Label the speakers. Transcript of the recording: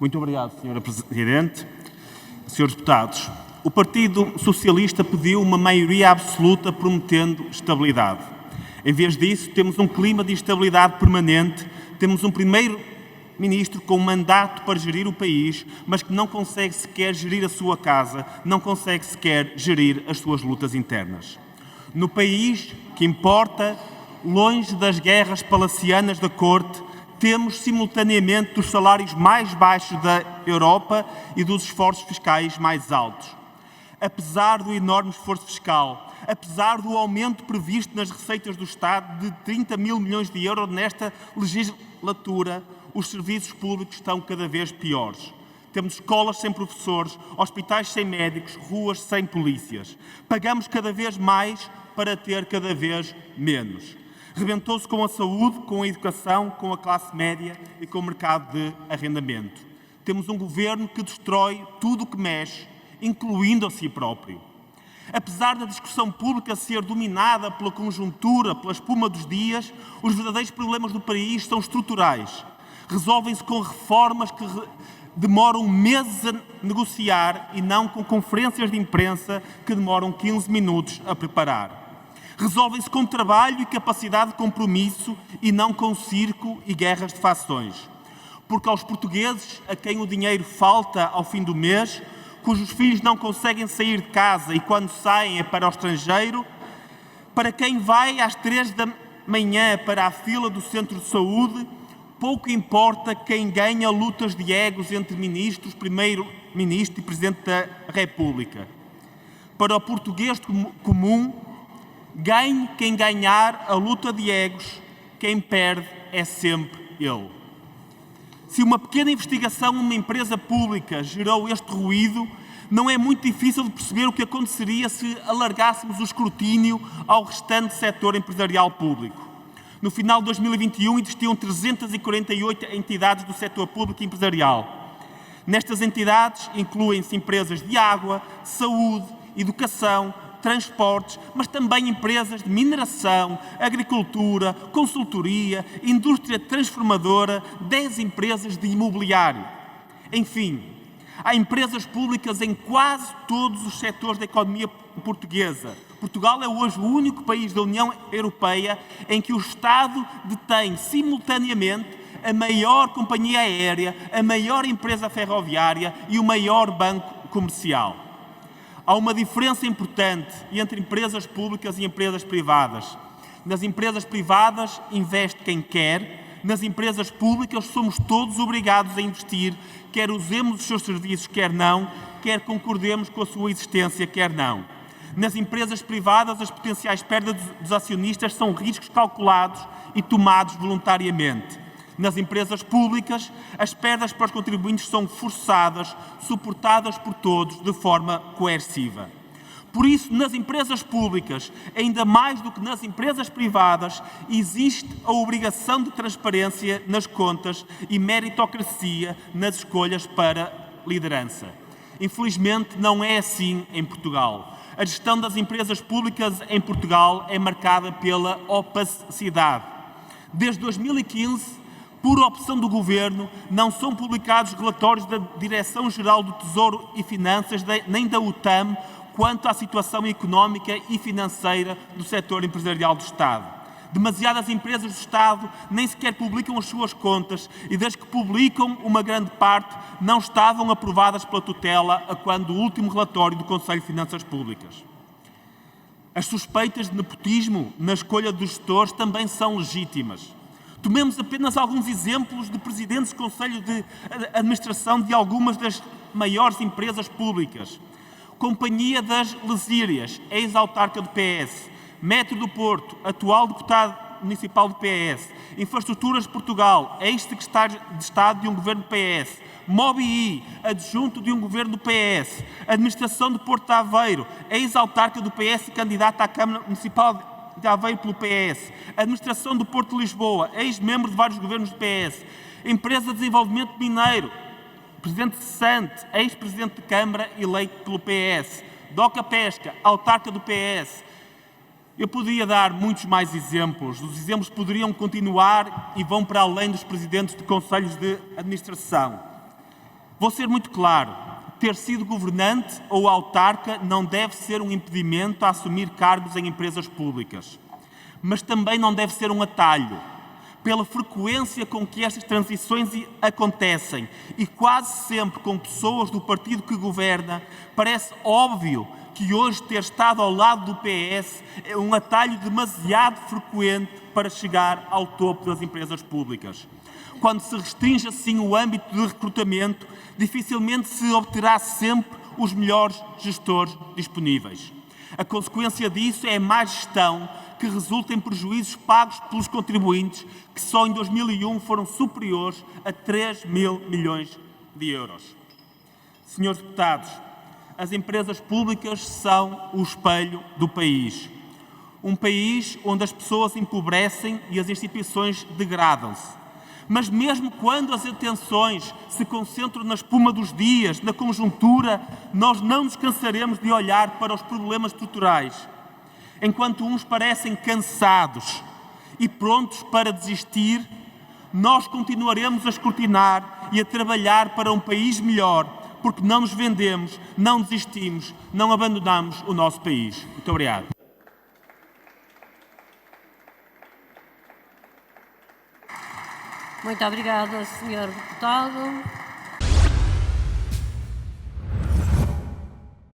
Speaker 1: Muito obrigado, Sra. Presidente. Senhores deputados, o Partido Socialista pediu uma maioria absoluta prometendo estabilidade. Em vez disso, temos um clima de instabilidade permanente, temos um primeiro-ministro com um mandato para gerir o país, mas que não consegue sequer gerir a sua casa, não consegue sequer gerir as suas lutas internas. No país que importa, longe das guerras palacianas da corte, temos simultaneamente dos salários mais baixos da Europa e dos esforços fiscais mais altos. Apesar do enorme esforço fiscal, apesar do aumento previsto nas receitas do Estado de 30 mil milhões de euros nesta legislatura, os serviços públicos estão cada vez piores. Temos escolas sem professores, hospitais sem médicos, ruas sem polícias. Pagamos cada vez mais para ter cada vez menos. Rebentou-se com a saúde, com a educação, com a classe média e com o mercado de arrendamento. Temos um governo que destrói tudo o que mexe, incluindo a si próprio. Apesar da discussão pública ser dominada pela conjuntura, pela espuma dos dias, os verdadeiros problemas do país são estruturais. Resolvem-se com reformas que demoram meses a negociar e não com conferências de imprensa que demoram 15 minutos a preparar. Resolvem-se com trabalho e capacidade de compromisso e não com circo e guerras de fações. Porque aos portugueses, a quem o dinheiro falta ao fim do mês, cujos filhos não conseguem sair de casa e quando saem é para o estrangeiro, para quem vai às 3 da manhã para a fila do centro de saúde, pouco importa quem ganha lutas de egos entre ministros, primeiro-ministro e presidente da República. Para o português comum, ganhe quem ganhar a luta de egos, quem perde é sempre ele. Se uma pequena investigação numa empresa pública gerou este ruído, não é muito difícil de perceber o que aconteceria se alargássemos o escrutínio ao restante setor empresarial público. No final de 2021 existiam 348 entidades do setor público empresarial. Nestas entidades incluem-se empresas de água, saúde, educação, transportes, mas também empresas de mineração, agricultura, consultoria, indústria transformadora, 10 empresas de imobiliário. Enfim, há empresas públicas em quase todos os setores da economia portuguesa. Portugal é hoje o único país da União Europeia em que o Estado detém simultaneamente a maior companhia aérea, a maior empresa ferroviária e o maior banco comercial. Há uma diferença importante entre empresas públicas e empresas privadas. Nas empresas privadas investe quem quer, nas empresas públicas somos todos obrigados a investir, quer usemos os seus serviços, quer não, quer concordemos com a sua existência, quer não. Nas empresas privadas, as potenciais perdas dos acionistas são riscos calculados e tomados voluntariamente. Nas empresas públicas, as perdas para os contribuintes são forçadas, suportadas por todos de forma coerciva. Por isso, nas empresas públicas, ainda mais do que nas empresas privadas, existe a obrigação de transparência nas contas e meritocracia nas escolhas para liderança. Infelizmente, não é assim em Portugal. A gestão das empresas públicas em Portugal é marcada pela opacidade. Desde 2015, por opção do Governo, não são publicados relatórios da Direção-Geral do Tesouro e Finanças, nem da UTAM, quanto à situação económica e financeira do setor empresarial do Estado. Demasiadas empresas do Estado nem sequer publicam as suas contas e, desde que publicam, uma grande parte não estavam aprovadas pela tutela a quando o último relatório do Conselho de Finanças Públicas. As suspeitas de nepotismo na escolha dos gestores também são legítimas. Tomemos apenas alguns exemplos de presidentes de conselho de administração de algumas das maiores empresas públicas. Companhia das Lesírias, ex-autarca do PS. Metro do Porto, atual deputado municipal do PS. Infraestruturas de Portugal, ex-secretário de Estado de um governo do PS. Mobi, adjunto de um governo do PS. Administração do Porto de Aveiro, ex-autarca do PS e candidata à Câmara Municipal de Aveiro pelo PS, Administração do Porto de Lisboa, ex-membro de vários governos do PS, Empresa de Desenvolvimento Mineiro, Presidente Cessante, ex-Presidente de Câmara eleito pelo PS, Doca Pesca, autarca do PS. Eu podia dar muitos mais exemplos, os exemplos poderiam continuar e vão para além dos presidentes de conselhos de administração. Vou ser muito claro. Ter sido governante ou autarca não deve ser um impedimento a assumir cargos em empresas públicas. Mas também não deve ser um atalho. Pela frequência com que estas transições acontecem e quase sempre com pessoas do partido que governa, parece óbvio que hoje ter estado ao lado do PS é um atalho demasiado frequente para chegar ao topo das empresas públicas. Quando se restringe assim o âmbito de recrutamento, dificilmente se obterá sempre os melhores gestores disponíveis. A consequência disso é a má gestão que resulta em prejuízos pagos pelos contribuintes, que só em 2001 foram superiores a 3 mil milhões de euros. Senhores deputados, as empresas públicas são o espelho do país. Um país onde as pessoas empobrecem e as instituições degradam-se. Mas mesmo quando as atenções se concentram na espuma dos dias, na conjuntura, nós não nos cansaremos de olhar para os problemas estruturais. Enquanto uns parecem cansados e prontos para desistir, nós continuaremos a escrutinar e a trabalhar para um país melhor, porque não nos vendemos, não desistimos, não abandonamos o nosso país. Muito obrigado.
Speaker 2: Muito obrigada, Sr. Deputado.